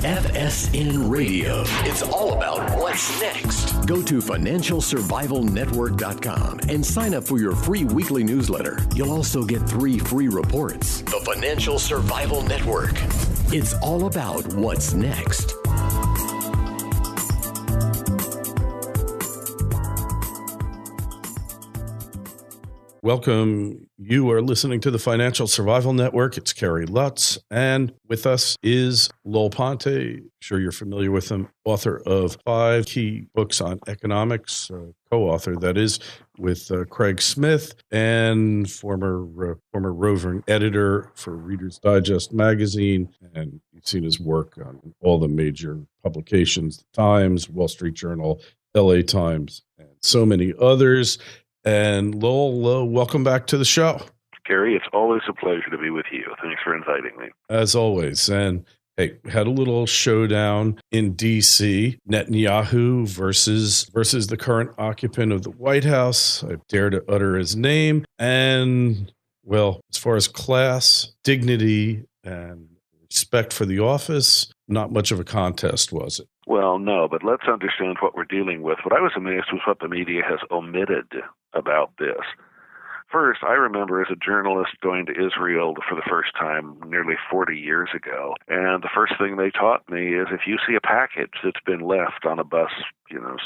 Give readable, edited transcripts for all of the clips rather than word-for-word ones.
FSN Radio. It's all about what's next. Go to financialsurvivalnetwork.com and sign up for your free weekly newsletter. You'll also get 3 free reports. The Financial Survival Network. It's all about what's next. Welcome. You are listening to the Financial Survival Network. It's Kerry, Lutz, and with us is Lowell Ponte. I'm sure you're familiar with him, author of 5 key books on economics, co-author, that is, with Craig Smith, and former roving editor for Reader's Digest magazine. And you've seen his work on all the major publications, The Times, Wall Street Journal, LA Times, and so many others. And Lowell, welcome back to the show. Kerry, it's always a pleasure to be with you. Thanks for inviting me. As always. And hey, had a little showdown in D.C., Netanyahu versus the current occupant of the White House. I dare to utter his name. And, well, as far as class, dignity, and respect for the office, not much of a contest, was it? Well, no, but let's understand what we're dealing with. What I was amazed was what the media has omitted about this. First, I remember as a journalist going to Israel for the first time nearly 40 years ago, and the first thing they taught me is if you see a package that's been left on a bus,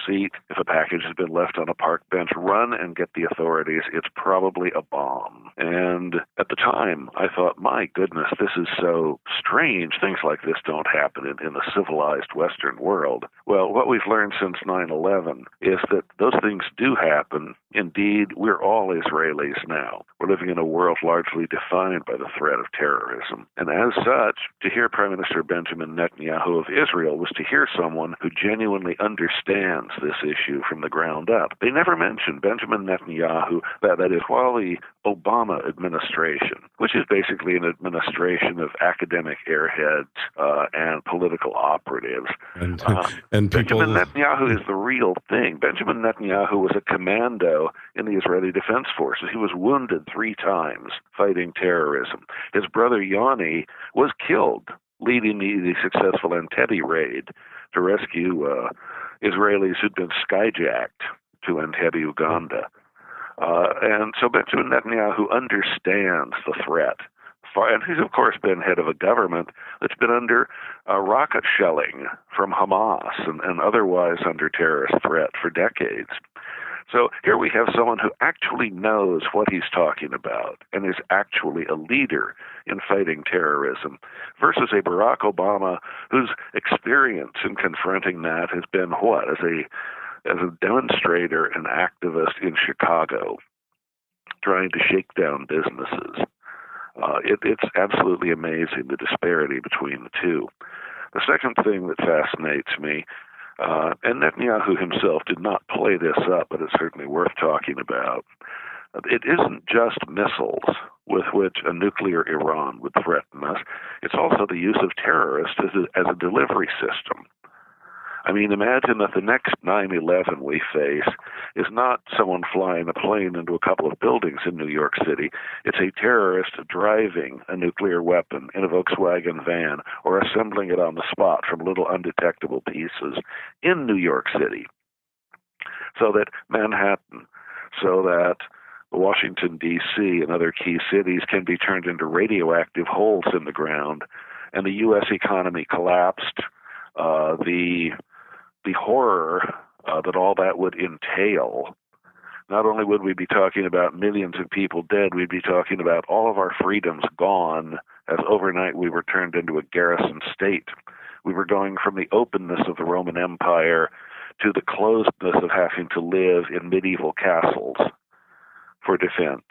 seat, if a package has been left on a park bench, run and get the authorities. It's probably a bomb. And at the time, I thought, my goodness, this is so strange. Things like this don't happen in the civilized Western world. Well, what we've learned since 9/11 is that those things do happen. Indeed, we're all Israelis now. We're living in a world largely defined by the threat of terrorism. And as such, to hear Prime Minister Benjamin Netanyahu of Israel was to hear someone who genuinely understands this issue from the ground up. They never mentioned Benjamin Netanyahu, that is, while the Obama administration, which is basically an administration of academic airheads and political operatives. And people... Benjamin Netanyahu is the real thing. Benjamin Netanyahu was a commando in the Israeli Defense Forces. He was wounded 3 times fighting terrorism. His brother Yoni was killed leading the successful Entebbe raid to rescue Israelis who'd been skyjacked to Entebbe, Uganda. And so Benjamin Netanyahu understands the threat. And he's, of course, been head of a government that's been under rocket shelling from Hamas and otherwise under terrorist threat for decades. So here we have someone who actually knows what he's talking about and is actually a leader in fighting terrorism versus a Barack Obama whose experience in confronting that has been what? As a demonstrator and activist in Chicago trying to shake down businesses. It's absolutely amazing, the disparity between the two. The second thing that fascinates me, and Netanyahu himself did not play this up, but it's certainly worth talking about. It isn't just missiles with which a nuclear Iran would threaten us. It's also the use of terrorists as a delivery system. I mean, imagine that the next 9/11 we face is not someone flying a plane into a couple of buildings in New York City. It's a terrorist driving a nuclear weapon in a Volkswagen van or assembling it on the spot from little undetectable pieces in New York City. So that Manhattan, so that Washington, D.C., and other key cities can be turned into radioactive holes in the ground, and the U.S. economy collapsed. The horror that all that would entail, not only would we be talking about millions of people dead, we'd be talking about all of our freedoms gone, as overnight we were turned into a garrison state. We were going from the openness of the Roman Empire to the closedness of having to live in medieval castles for defense.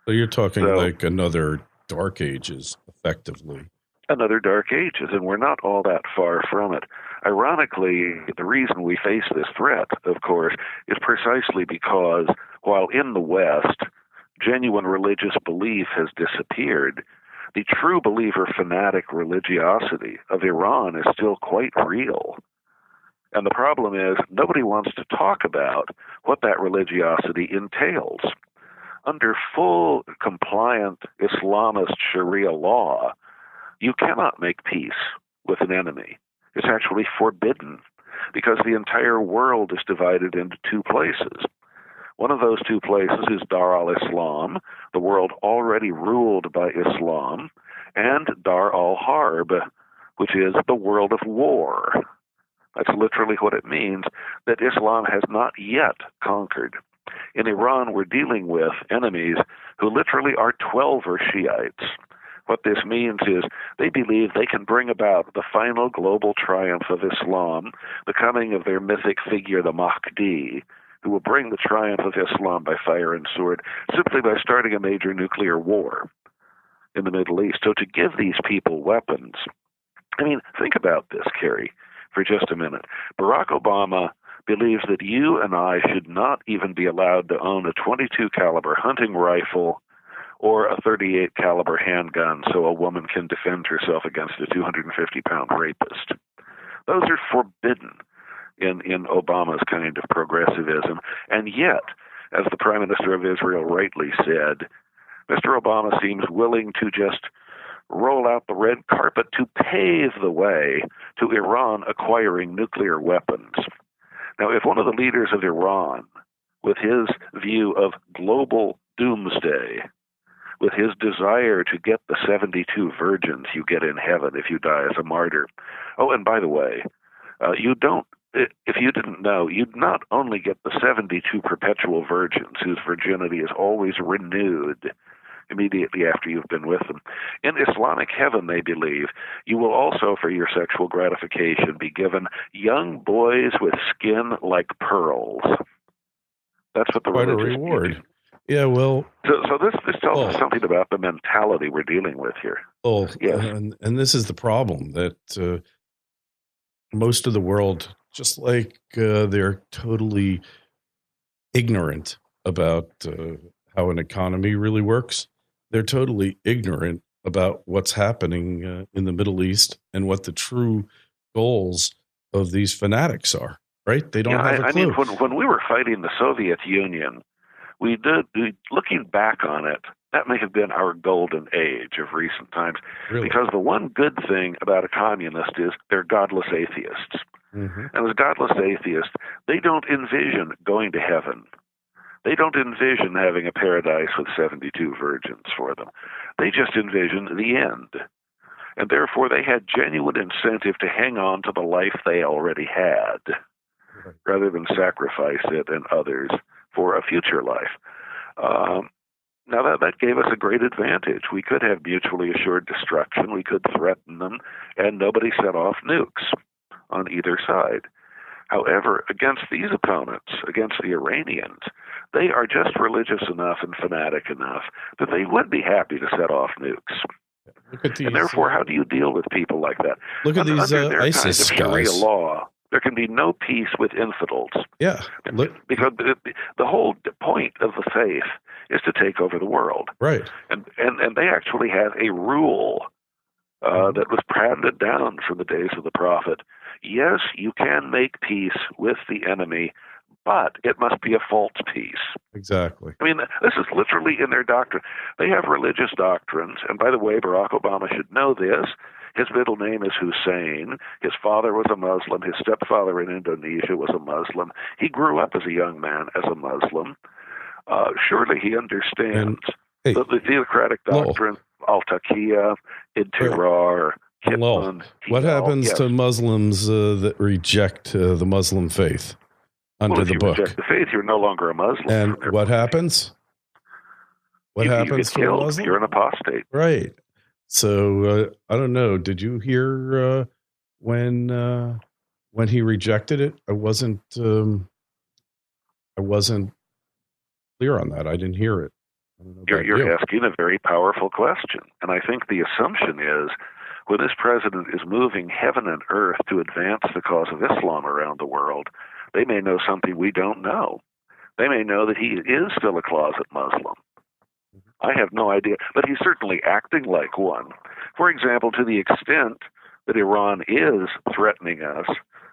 So you're talking like another Dark Ages, effectively. Another Dark Ages, and we're not all that far from it. Ironically, the reason we face this threat, of course, is precisely because while in the West, genuine religious belief has disappeared, the true believer fanatic religiosity of Iran is still quite real. And the problem is nobody wants to talk about what that religiosity entails. Under full compliant Islamist Sharia law, you cannot make peace with an enemy. It's actually forbidden because the entire world is divided into two places. One of those two places is Dar al-Islam, the world already ruled by Islam, and Dar al-Harb, which is the world of war. That's literally what it means, that Islam has not yet conquered. In Iran, we're dealing with enemies who literally are 12er Shiites. What this means is they believe they can bring about the final global triumph of Islam, the coming of their mythic figure, the Mahdi, who will bring the triumph of Islam by fire and sword, simply by starting a major nuclear war in the Middle East. So to give these people weapons, I mean, think about this, Kerry, for just a minute. Barack Obama believes that you and I should not even be allowed to own a .22 caliber hunting rifle or a .38 caliber handgun so a woman can defend herself against a 250-pound rapist. Those are forbidden in Obama's kind of progressivism. And yet, as the Prime Minister of Israel rightly said, Mr. Obama seems willing to just roll out the red carpet to pave the way to Iran acquiring nuclear weapons. Now, if one of the leaders of Iran, with his view of global doomsday, with his desire to get the 72 virgins you get in heaven if you die as a martyr. Oh, and by the way, if you didn't know, you'd not only get the 72 perpetual virgins whose virginity is always renewed immediately after you've been with them. In Islamic heaven, they believe, you will also, for your sexual gratification, be given young boys with skin like pearls. That's what the quite a religious reward. Yeah, well... So this tells us something about the mentality we're dealing with here. Oh, yes. And this is the problem, that most of the world, just like they're totally ignorant about how an economy really works, they're totally ignorant about what's happening in the Middle East and what the true goals of these fanatics are, right? They don't have a clue. I mean, when we were fighting the Soviet Union, looking back on it, that may have been our golden age of recent times. Really? Because the one good thing about a communist is they're godless atheists. Mm-hmm. And as godless atheists, they don't envision going to heaven. They don't envision having a paradise with 72 virgins for them. They just envision the end. And therefore, they had genuine incentive to hang on to the life they already had, rather than sacrifice it and others for a future life. Now, that gave us a great advantage. We could have mutually assured destruction. We could threaten them, and nobody set off nukes on either side. However, against these opponents, against the Iranians, they are just religious enough and fanatic enough that they would be happy to set off nukes. Look at these, and therefore, how do you deal with people like that? Look at these under their ISIS kind of Sharia guys. law, there can be no peace with infidels. Yeah. Because the whole point of the faith is to take over the world. Right. And they actually have a rule that was handed down from the days of the prophet. Yes, you can make peace with the enemy, but it must be a false peace. Exactly. I mean, this is literally in their doctrine. They have religious doctrines, and by the way, Barack Obama should know this. His middle name is Hussein. His father was a Muslim. His stepfather in Indonesia was a Muslim. He grew up as a young man as a Muslim. Surely he understands the theocratic doctrine, al-Taqiyya, Intirar, Kitman. What happens to Muslims that reject the Muslim faith under the book? If you reject the faith, you're no longer a Muslim. And what happens? What happens to a Muslim? You're an apostate. Right. So I don't know. Did you hear when he rejected it? I wasn't clear on that. I didn't hear it. You're asking a very powerful question, and I think the assumption is when this president is moving heaven and earth to advance the cause of Islam around the world, they may know something we don't know. They may know that he is still a closet Muslim. I have no idea, but he's certainly acting like one. For example, to the extent that Iran is threatening us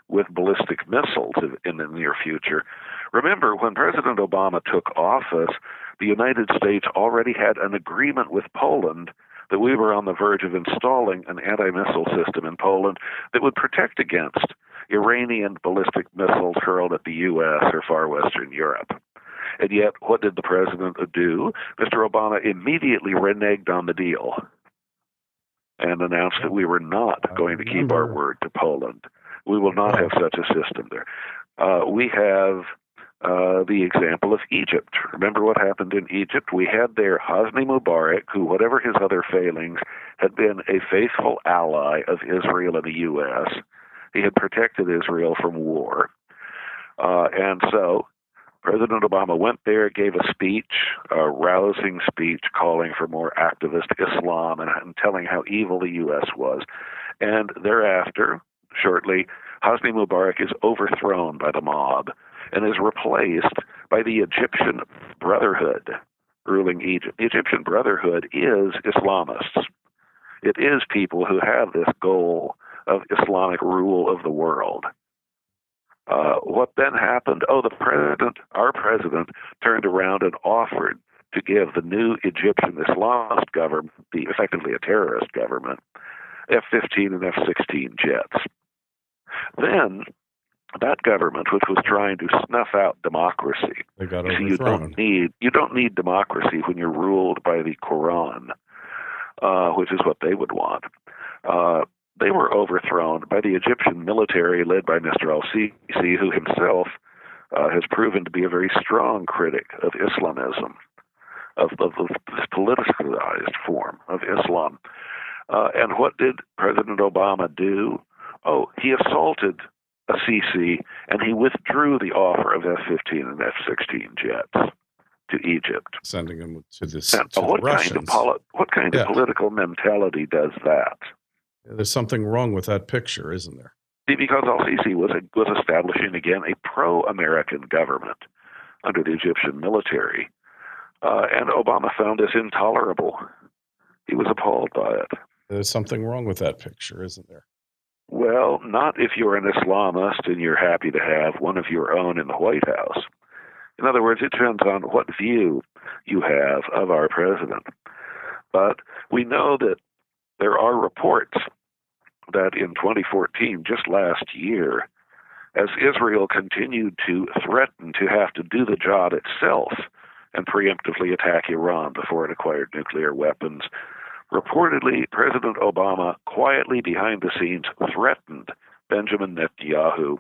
with ballistic missiles in the near future. Remember, when President Obama took office, the United States already had an agreement with Poland that we were on the verge of installing an anti-missile system in Poland that would protect against Iranian ballistic missiles hurled at the U.S. or far western Europe. And yet, what did the president do? Mr. Obama immediately reneged on the deal and announced that we were not going to keep our word to Poland. We will not have such a system there. We have the example of Egypt. Remember what happened in Egypt? We had there Hosni Mubarak, who, whatever his other failings, had been a faithful ally of Israel and the U.S. He had protected Israel from war. And so President Obama went there, gave a speech, a rousing speech calling for more activist Islam and telling how evil the U.S. was. And thereafter, shortly, Hosni Mubarak is overthrown by the mob and is replaced by the Egyptian Brotherhood ruling Egypt. The Egyptian Brotherhood is Islamists. It is people who have this goal of Islamic rule of the world. What then happened? Our president, turned around and offered to give the new Egyptian Islamist government, effectively a terrorist government, F-15 and F-16 jets. Then that government, which was trying to snuff out democracy, they got overthrown. You don't need democracy when you're ruled by the Quran, which is what they would want. They were overthrown by the Egyptian military led by Mr. al-Sisi, who himself has proven to be a very strong critic of Islamism, of this politicized form of Islam. And what did President Obama do? Oh, he assaulted al-Sisi, and he withdrew the offer of F-15 and F-16 jets to Egypt. Sending them to the Russians. What kind of political mentality does that? There's something wrong with that picture, isn't there? Because al-Sisi was establishing, again, a pro-American government under the Egyptian military. And Obama found this intolerable. He was appalled by it. There's something wrong with that picture, isn't there? Well, not if you're an Islamist and you're happy to have one of your own in the White House. In other words, it depends on what view you have of our president. But we know that there are reports that in 2014, just last year, as Israel continued to threaten to have to do the job itself and preemptively attack Iran before it acquired nuclear weapons, reportedly President Obama quietly behind the scenes threatened Benjamin Netanyahu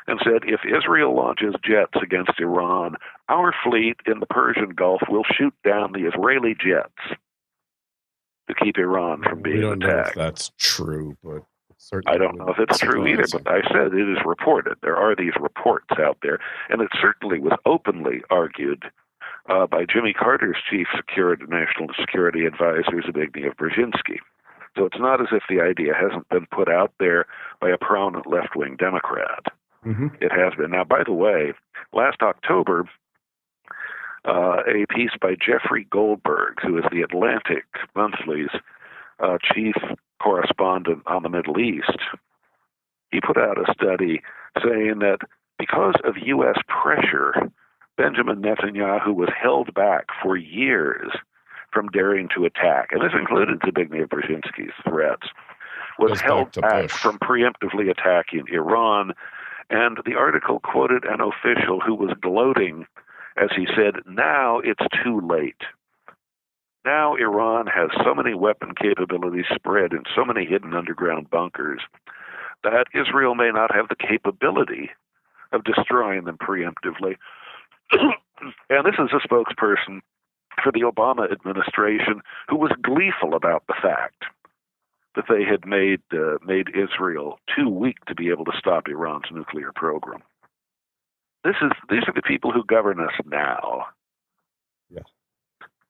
and said, if Israel launches jets against Iran, our fleet in the Persian Gulf will shoot down the Israeli jets to keep Iran from being attacked. We don't know if that's true, but certainly I don't know if it's true either, but I said it is reported. There are these reports out there, and it certainly was openly argued by Jimmy Carter's chief national security advisor, Zbigniew Brzezinski. So it's not as if the idea hasn't been put out there by a prominent left-wing Democrat. Mm-hmm. It has been. Now, by the way, last October, a piece by Jeffrey Goldberg, who is the Atlantic Monthly's chief correspondent on the Middle East, he put out a study saying that because of U.S. pressure, Benjamin Netanyahu was held back for years from daring to attack, and this included Zbigniew Brzezinski's threats, was held back from preemptively attacking Iran. And the article quoted an official who was gloating as he said, now it's too late. Now Iran has so many weapon capabilities spread in so many hidden underground bunkers that Israel may not have the capability of destroying them preemptively. And this is a spokesperson for the Obama administration who was gleeful about the fact that they had made Israel too weak to be able to stop Iran's nuclear program. These are the people who govern us now. Yeah.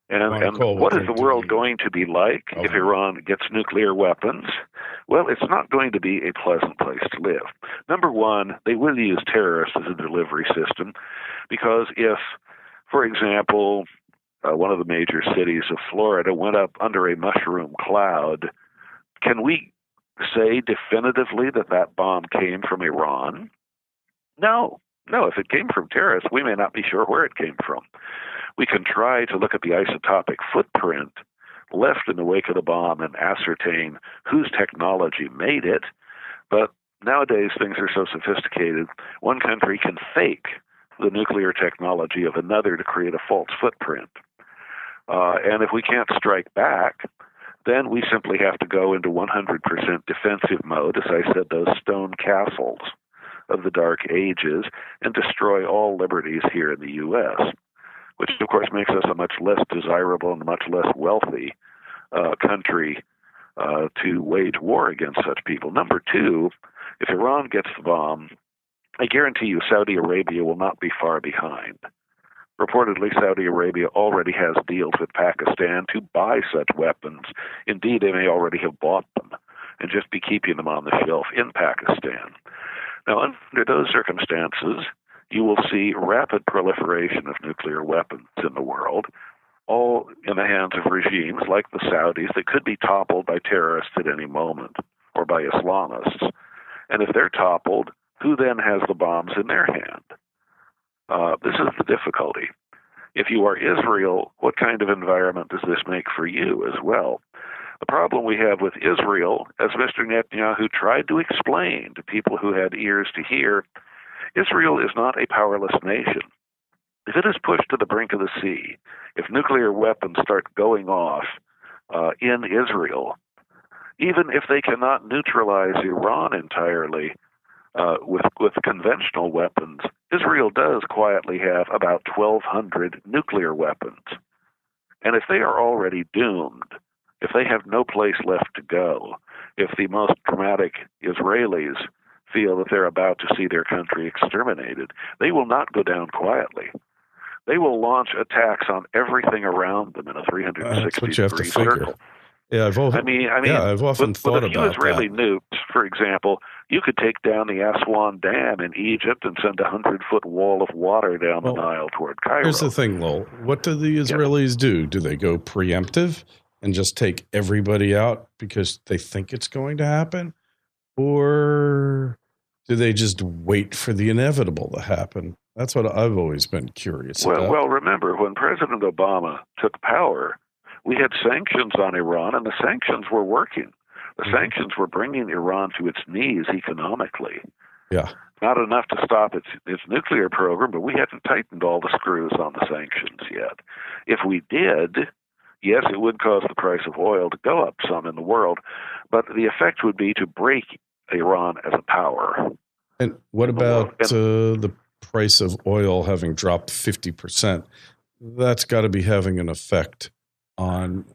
And what is the world going to be like if Iran gets nuclear weapons? Well, it's not going to be a pleasant place to live. Number one, they will use terrorists as a delivery system because if, for example, one of the major cities of Florida went up under a mushroom cloud, can we say definitively that that bomb came from Iran? No. No, if it came from terrorists, we may not be sure where it came from. We can try to look at the isotopic footprint, left in the wake of the bomb and ascertain whose technology made it. But nowadays, things are so sophisticated, one country can fake the nuclear technology of another to create a false footprint. And if we can't strike back, then we simply have to go into 100% defensive mode, as I said, those stone castles of the Dark Ages, and destroy all liberties here in the U.S., which, of course, makes us a much less desirable and much less wealthy country to wage war against such people. Number two, if Iran gets the bomb, I guarantee you Saudi Arabia will not be far behind. Reportedly, Saudi Arabia already has deals with Pakistan to buy such weapons. Indeed, they may already have bought them and just be keeping them on the shelf in Pakistan. Now, under those circumstances, you will see rapid proliferation of nuclear weapons in the world, all in the hands of regimes like the Saudis that could be toppled by terrorists at any moment or by Islamists. And if they're toppled, who then has the bombs in their hand? This is the difficulty. If you are Israel, what kind of environment does this make for you as well? The problem we have with Israel, as Mr. Netanyahu tried to explain to people who had ears to hear, Israel is not a powerless nation. If it is pushed to the brink of the sea, if nuclear weapons start going off in Israel, even if they cannot neutralize Iran entirely with conventional weapons, Israel does quietly have about 1,200 nuclear weapons. And if they are already doomed, if they have no place left to go, if the most dramatic Israelis feel that they're about to see their country exterminated, they will not go down quietly. They will launch attacks on everything around them in a 360-degree circle. Yeah, I've often thought about that. With a few Israeli nukes, for example, you could take down the Aswan Dam in Egypt and send a 100-foot wall of water down the Nile toward Cairo. Here's the thing, Lowell. What do the Israelis do? Do they go preemptive and just take everybody out because they think it's going to happen? Or do they just wait for the inevitable to happen? That's what I've always been curious about. Well, remember, when President Obama took power, we had sanctions on Iran, and the sanctions were working. The sanctions were bringing Iran to its knees economically. Yeah. Not enough to stop its nuclear program, but we hadn't tightened all the screws on the sanctions yet. If we did, yes, it would cause the price of oil to go up some in the world, but the effect would be to break Iran as a power. And what about the price of oil having dropped 50%? That's got to be having an effect on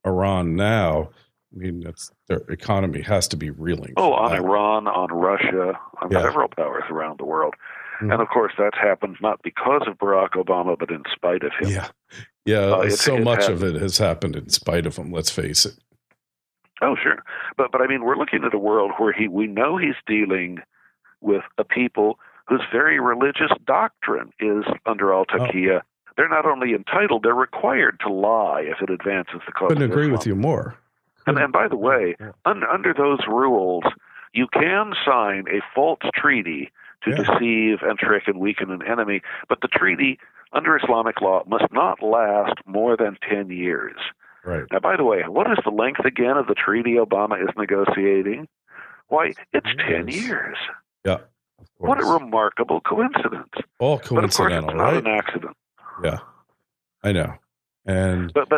Iran now. I mean, their economy has to be reeling. On Iran, on Russia, on several powers around the world. Mm-hmm. And, of course, that's happened not because of Barack Obama, but in spite of him. So much of it has happened in spite of him, let's face it. Oh, sure. But I mean, we're looking at a world where we know he's dealing with a people whose very religious doctrine is under al-Taqiyya. They're not only entitled, they're required to lie if it advances the cause. Couldn't agree with you more. And by the way, under those rules, you can sign a false treaty to deceive and trick and weaken an enemy, but the treaty under Islamic law must not last more than 10 years. Right. Now, by the way, what is the length again of the treaty Obama is negotiating? Why, it's 10 years. Yeah. What a remarkable coincidence. All coincidental, but of course, it's not an accident. Yeah, I know. And but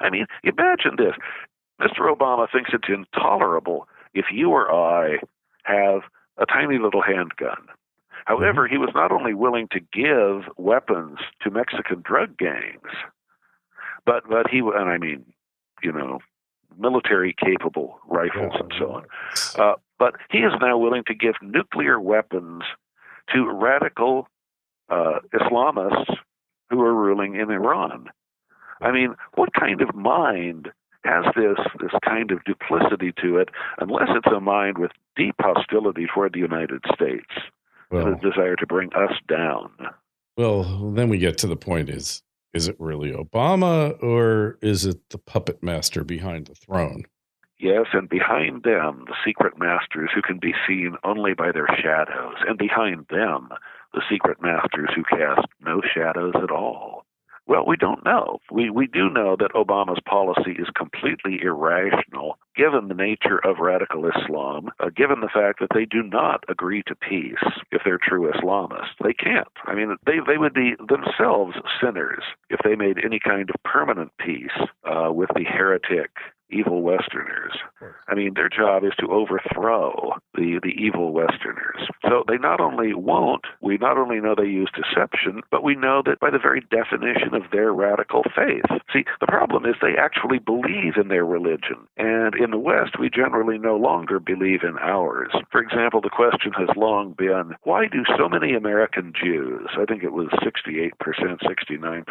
I mean, imagine this. Mr. Obama thinks it's intolerable if you or I have a tiny little handgun. However, he was not only willing to give weapons to Mexican drug gangs, but he, and I mean, military capable rifles and so on. But he is now willing to give nuclear weapons to radical Islamists who are ruling in Iran. I mean, what kind of mind has this kind of duplicity to it, unless it's a mind with deep hostility toward the United States and a desire to bring us down? Well, then we get to the point, is it really Obama, or is it the puppet master behind the throne? Yes, and behind them, the secret masters who can be seen only by their shadows, and behind them, the secret masters who cast no shadows at all. Well, we don't know. We do know that Obama's policy is completely irrational, given the nature of radical Islam, given the fact that they do not agree to peace if they're true Islamists. They can't. I mean, they would be themselves sinners if they made any kind of permanent peace with the heretic evil Westerners. I mean, their job is to overthrow the evil Westerners. So they not only won't, we not only know they use deception, but we know that by the very definition of their radical faith. See, the problem is they actually believe in their religion. And in the West, we generally no longer believe in ours. For example, the question has long been, why do so many American Jews, I think it was 68%, 69%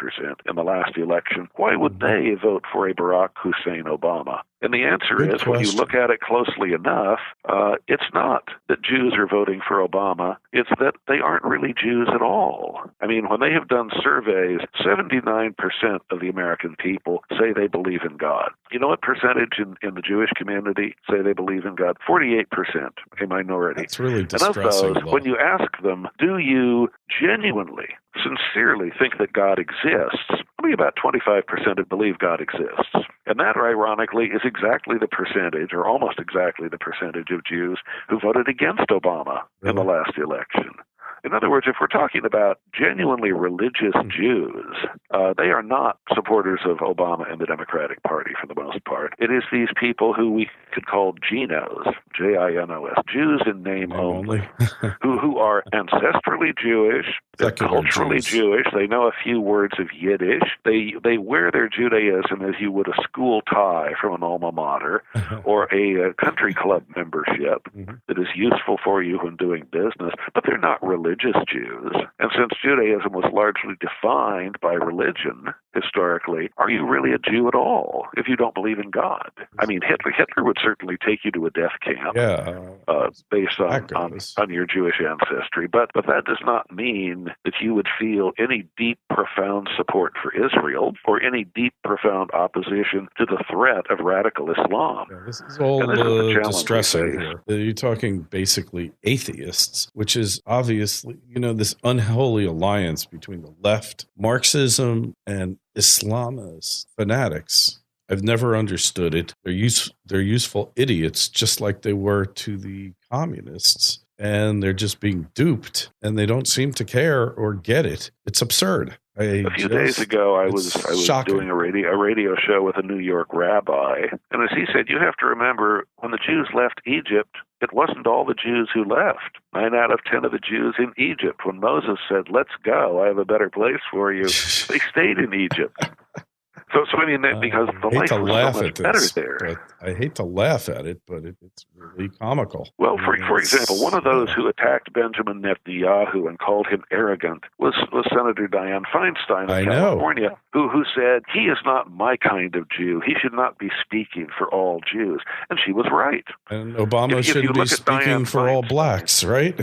in the last election, why would they vote for a Barack Hussein Obama? And the answer is, when you look at it closely enough, it's not that Jews are voting for Obama. It's that they aren't really Jews at all. I mean, when they have done surveys, 79% of the American people say they believe in God. You know what percentage in the Jewish community say they believe in God? 48%, a minority. That's really distressing. And of those, when you ask them, do you genuinely, sincerely think that God exists, only about 25% believe God exists. And that, ironically, is exactly the percentage, or almost exactly the percentage of Jews who voted against Obama in the last election. In other words, if we're talking about genuinely religious Jews, they are not supporters of Obama and the Democratic Party for the most part. It is these people who we could call Genos, Jinos, Jews in name only, who are ancestrally Jewish, they're culturally Jewish, they know a few words of Yiddish, they wear their Judaism as you would a school tie from an alma mater or a country club membership that is useful for you when doing business, but they're not religious Jews. And since Judaism was largely defined by religion historically, are you really a Jew at all if you don't believe in God? I mean, Hitler would certainly take you to a death camp based on your Jewish ancestry, but that does not mean that you would feel any deep, profound support for Israel or any deep, profound opposition to the threat of radical Islam. Yeah, this is all distressing here. You're talking basically atheists, which is obviously, this unholy alliance between the left, Marxism, and Islamist fanatics. I've never understood it. They're useful idiots, just like they were to the communists. And they're just being duped, and they don't seem to care or get it. It's absurd. A few days ago, I was doing a radio show with a New York rabbi, and as he said, you have to remember, when the Jews left Egypt, it wasn't all the Jews who left. 9 out of 10 of the Jews in Egypt, when Moses said, "Let's go, I have a better place for you," they stayed in Egypt. So I mean, because the life was so much better there. I hate to laugh at it, but it's really comical. Well, for example, one of those who attacked Benjamin Netanyahu and called him arrogant was Senator Dianne Feinstein of California, who said, he is not my kind of Jew. He should not be speaking for all Jews. And she was right. And Obama shouldn't be speaking for all blacks, right?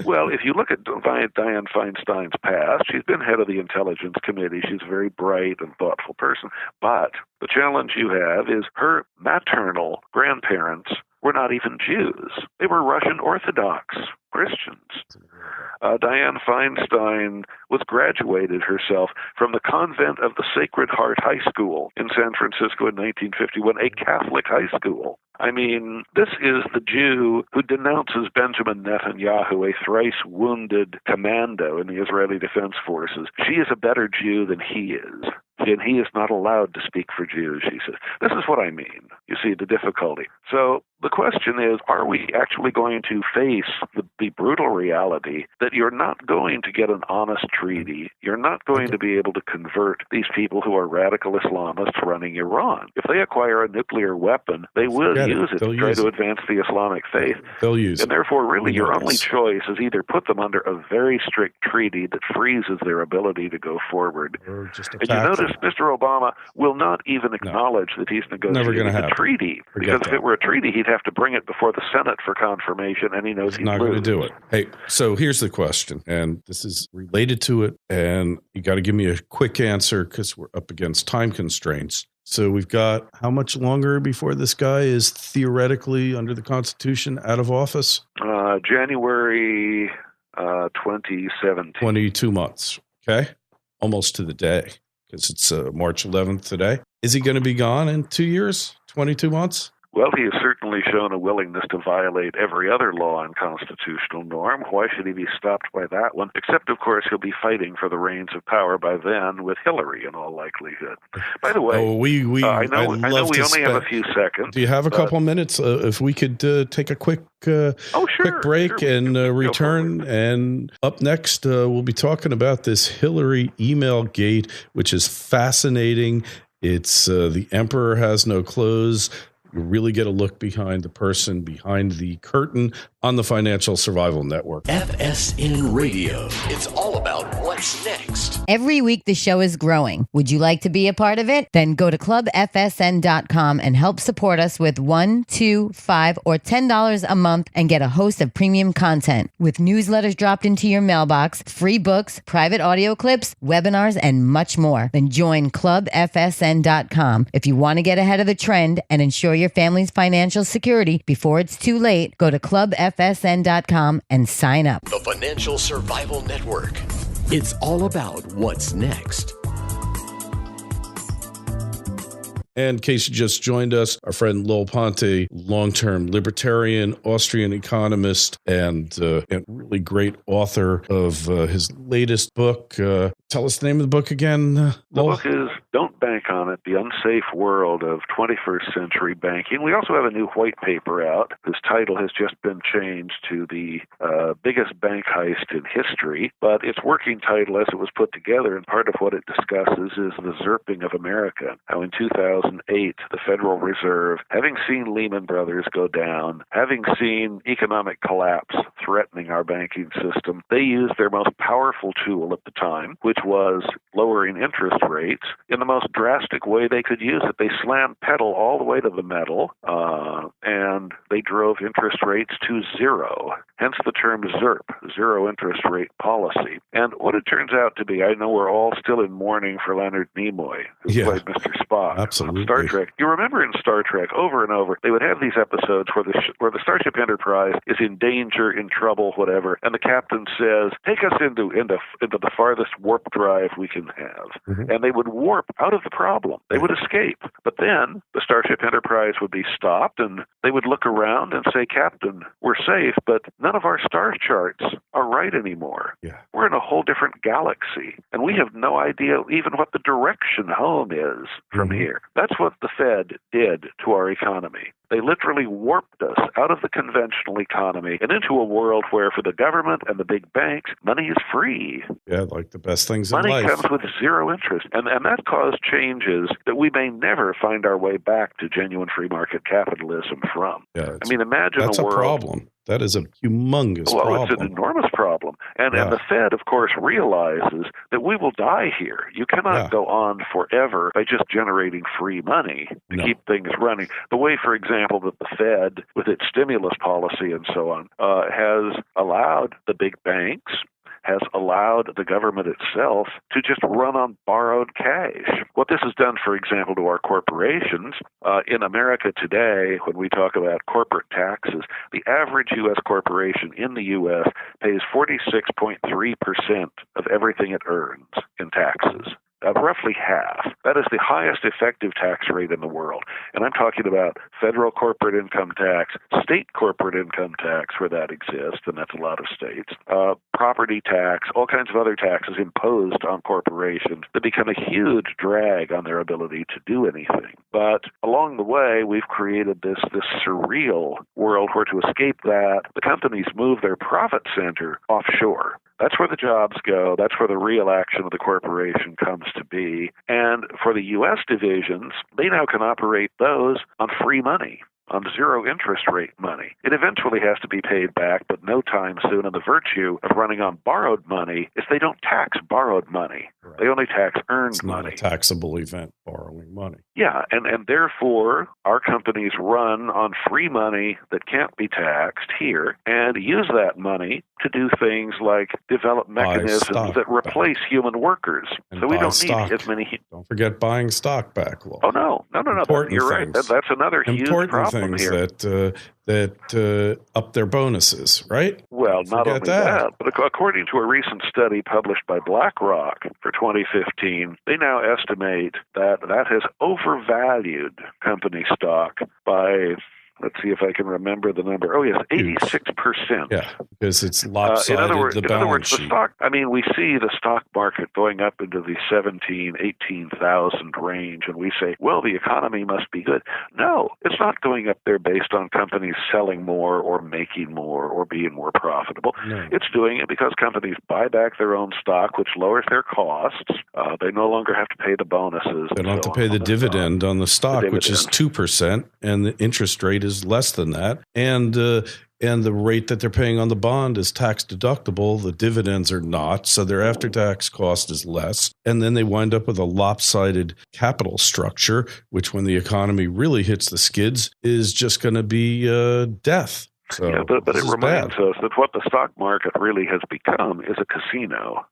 Well, if you look at Dianne Feinstein's past, she's been head of the Intelligence Committee. She's a very bright and thoughtful person. But the challenge you have is her maternal grandparents were not even Jews. They were Russian Orthodox Christians. Dianne Feinstein graduated herself from the convent of the Sacred Heart High School in San Francisco in 1951, a Catholic high school. I mean, this is the Jew who denounces Benjamin Netanyahu, a thrice-wounded commando in the Israeli Defense Forces. She is a better Jew than he is. And he is not allowed to speak for Jews, she says. This is what I mean. You see the difficulty. So the question is, are we actually going to face the brutal reality that you're not going to get an honest treaty? You're not going to be able to convert these people who are radical Islamists running Iran. If they acquire a nuclear weapon, they will use it to try to advance the Islamic faith. They'll use it. And therefore, really, your only choice is either put them under a very strict treaty that freezes their ability to go forward. Or just and you notice Mr. Obama will not even acknowledge that he's negotiating a treaty. Because if it were a treaty, he'd have to bring it before the Senate for confirmation, and he knows he's not going to do it. Hey, so here's the question, and this is related to it, and you got to give me a quick answer because we're up against time constraints. So we've got how much longer before this guy is theoretically, under the Constitution, out of office? January 2017. 22 months, okay? Almost to the day. because it's March 11th today. Is he going to be gone in 2 years, 22 months? Well, he has certainly shown a willingness to violate every other law and constitutional norm. Why should he be stopped by that one? Except, of course, he'll be fighting for the reins of power by then with Hillary in all likelihood. By the way, I know we only have a few seconds. Do you have a couple of minutes? If we could take a quick break and return. And up next, we'll be talking about this Hillary email gate, which is fascinating. It's the emperor has no clothes. You really get a look behind the person behind the curtain on the Financial Survival Network. FSN Radio. It's all about what's next. Every week the show is growing. Would you like to be a part of it? Then go to clubfsn.com and help support us with $1, $2, $5, or $10 a month and get a host of premium content with newsletters dropped into your mailbox, free books, private audio clips, webinars, and much more. Then join clubfsn.com. If you want to get ahead of the trend and ensure your family's financial security before it's too late, go to clubfsn.com and sign up. The Financial Survival Network. It's all about what's next. And in case you just joined us, our friend Lowell Ponte, long-term libertarian, Austrian economist, and really great author of his latest book. Tell us the name of the book again, Lowell. The book is Don't Bank on It, The Unsafe World of 21st Century Banking. We also have a new white paper out whose title has just been changed to The Biggest Bank Heist in History, but its working title as it was put together, and part of what it discusses, is the ZERPing of America. How in 2008, the Federal Reserve, having seen Lehman Brothers go down, having seen economic collapse threatening our banking system, they used their most powerful tool at the time, which was lowering interest rates, in the most drastic way they could use it. They slammed pedal all the way to the metal, and they drove interest rates to zero. Hence the term ZERP, zero interest rate policy. And what it turns out to be, I know we're all still in mourning for Leonard Nimoy, who played Mr. Spock on Star Trek. You remember in Star Trek, over and over, they would have these episodes where the Starship Enterprise is in danger, in trouble, whatever, and the captain says, take us into the farthest warp drive we can have. Mm-hmm. And they would warp out of the problem. They would escape. But then the Starship Enterprise would be stopped, and they would look around and say, Captain, we're safe, but none of our star charts are right anymore. Yeah. We're in a whole different galaxy, and we have no idea even what the direction home is from here. That's what the Fed did to our economy. They literally warped us out of the conventional economy and into a world where, for the government and the big banks, money is free. Yeah, like the best things in life. Money comes with zero interest. And that caused changes that we may never find our way back to genuine free market capitalism from. Yeah, I mean, imagine that's a world. A problem. That is a humongous problem. Well, it's an enormous problem. And the Fed, of course, realizes that we will die here. You cannot go on forever by just generating free money to keep things running. The way, for example, that the Fed, with its stimulus policy and so on, has allowed the big banks, has allowed the government itself to just run on borrowed cash. What this has done, for example, to our corporations, in America today, when we talk about corporate taxes, the average U.S. corporation in the U.S. pays 46.3% of everything it earns in taxes. Roughly half. That is the highest effective tax rate in the world. And I'm talking about federal corporate income tax, state corporate income tax where that exists, and that's a lot of states, property tax, all kinds of other taxes imposed on corporations that become a huge drag on their ability to do anything. But along the way, we've created this surreal world where, to escape that, the companies move their profit center offshore. That's where the jobs go. That's where the real action of the corporation comes to be. And for the U.S. divisions, they now can operate those on free money, on zero interest rate money. It eventually has to be paid back, but no time soon. And the virtue of running on borrowed money is they don't tax borrowed money. Right. They only tax earned money. It's not a taxable event, borrowing money. Yeah, and therefore our companies run on free money that can't be taxed here and use that money to do things like develop mechanisms that replace human workers. And so we don't need as many. Don't forget buying stock back, Lowell. Oh, no. You're right. That's another huge problem. problem things here. that up their bonuses, right? Well, not only that, but according to a recent study published by BlackRock for 2015, they now estimate that has overvalued company stock by, let's see if I can remember the number. Oh, yes, 86%. Yeah, because it's lopsided, in other words, sheet. the stock, we see the stock market going up into the 18,000 range, and we say, well, the economy must be good. No, it's not going up there based on companies selling more or making more or being more profitable. No. It's doing it because companies buy back their own stock, which lowers their costs. They no longer have to pay the bonuses. They don't have to pay the dividend on the stock, which is 2%, and the interest rate is less than that. And the rate that they're paying on the bond is tax deductible. The dividends are not, so their after-tax cost is less. And then they wind up with a lopsided capital structure, which when the economy really hits the skids is just going to be death. So yeah, but it reminds us that what the stock market really has become is a casino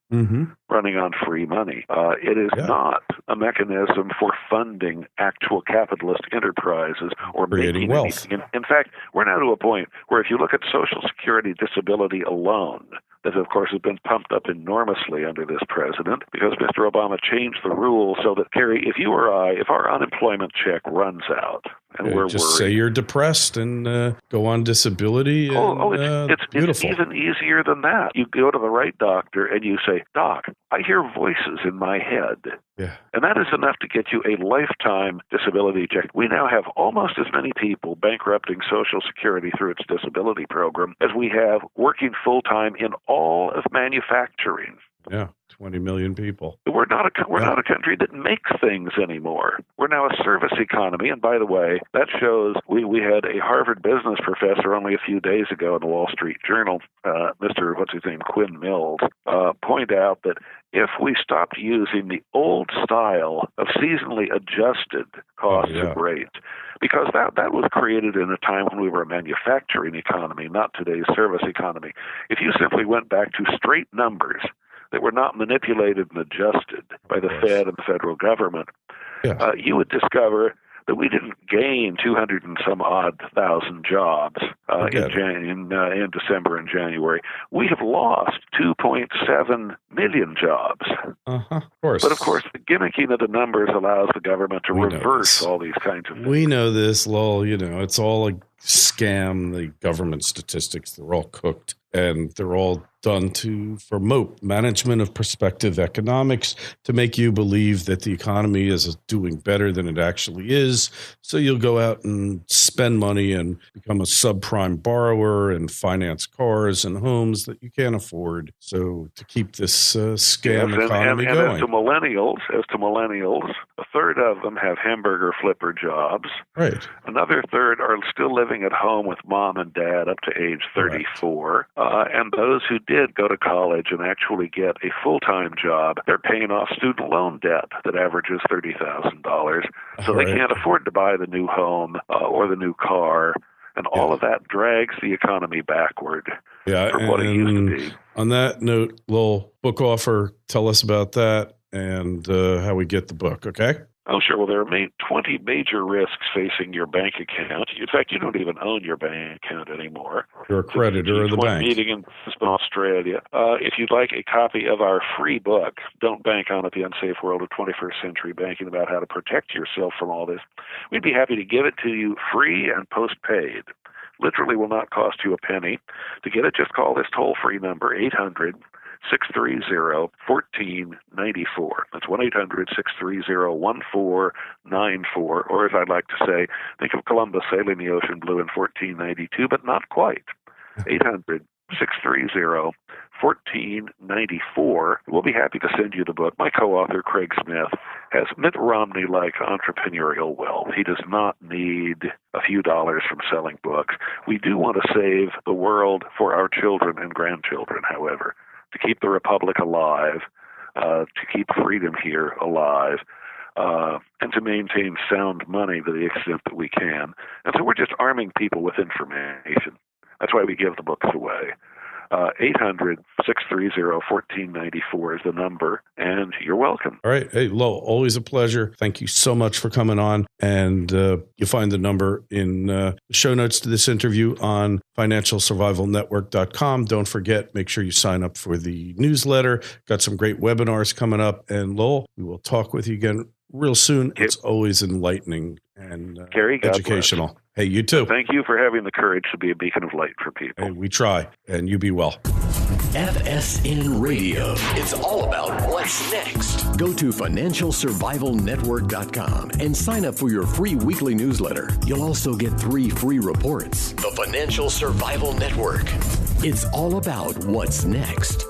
running on free money. It is not a mechanism for funding actual capitalist enterprises or creating wealth. In fact, we're now to a point where if you look at Social Security disability alone, that, of course, has been pumped up enormously under this president because Mr. Obama changed the rules so that, Kerry, if you or I, if our unemployment check runs out and we're just worried, say you're depressed and go on disability. It's even easier than that. You go to the right doctor and you say, Doc, I hear voices in my head. Yeah. And that is enough to get you a lifetime disability check. We now have almost as many people bankrupting Social Security through its disability program as we have working full-time in all of manufacturing. Yeah, 20 million people. We're not a country that makes things anymore. We're now a service economy. And by the way, that shows we had a Harvard business professor only a few days ago in the Wall Street Journal, Mr. Quinn Mills, point out that if we stopped using the old style of seasonally adjusted cost of rate, because that was created in a time when we were a manufacturing economy, not today's service economy. If you simply went back to straight numbers that were not manipulated and adjusted by the Fed and the federal government, you would discover that we didn't gain 200 and some odd thousand jobs in December and January. We have lost 2.7 million jobs. Of course. But of course, the gimmicking of the numbers allows the government to reverse all these kinds of things. We know this, Lowell. It's all a scam. The government statistics, they're all cooked. And they're all done to promote management of prospective economics to make you believe that the economy is doing better than it actually is. So you'll go out and spend money and become a subprime borrower and finance cars and homes that you can't afford. So to keep this scam economy going. As to millennials, a third of them have hamburger flipper jobs. Right. Another third are still living at home with mom and dad up to age 34. And those who did go to college and actually get a full-time job, they're paying off student loan debt that averages $30,000. So they can't afford to buy the new home or the new car. And all of that drags the economy backward from what it used to be. On that note, Lowell, book offer, tell us about that and how we get the book, okay? Oh, sure. Well, there are 20 major risks facing your bank account. In fact, you don't even own your bank account anymore. You're a creditor of the bank. Meeting in Australia. If you'd like a copy of our free book, Don't Bank on It, The Unsafe World of 21st Century Banking, about how to protect yourself from all this, we'd be happy to give it to you free and postpaid. Literally will not cost you a penny. To get it, just call this toll-free number, 800-630-1494. That's 1-800-630-1494. Or as I'd like to say, think of Columbus sailing the ocean blue in 1492, but not quite. 800-630-1494. We'll be happy to send you the book. My co-author, Craig Smith, has Mitt Romney-like entrepreneurial wealth. He does not need a few dollars from selling books. We do want to save the world for our children and grandchildren, however, to keep the republic alive, to keep freedom here alive, and to maintain sound money to the extent that we can. And so we're just arming people with information. That's why we give the books away. 800-630-1494 is the number, and you're welcome. All right. Hey, Lowell, always a pleasure. Thank you so much for coming on. And you'll find the number in the show notes to this interview on financialsurvivalnetwork.com. Don't forget, make sure you sign up for the newsletter. Got some great webinars coming up. And Lowell, we will talk with you again real soon. It's always enlightening and Kerry, educational. Bless. Hey, you too. Thank you for having the courage to be a beacon of light for people. Hey, we try, and you be well. FSN Radio. It's all about what's next. Go to financialsurvivalnetwork.com and sign up for your free weekly newsletter. You'll also get 3 free reports. The Financial Survival Network. It's all about what's next.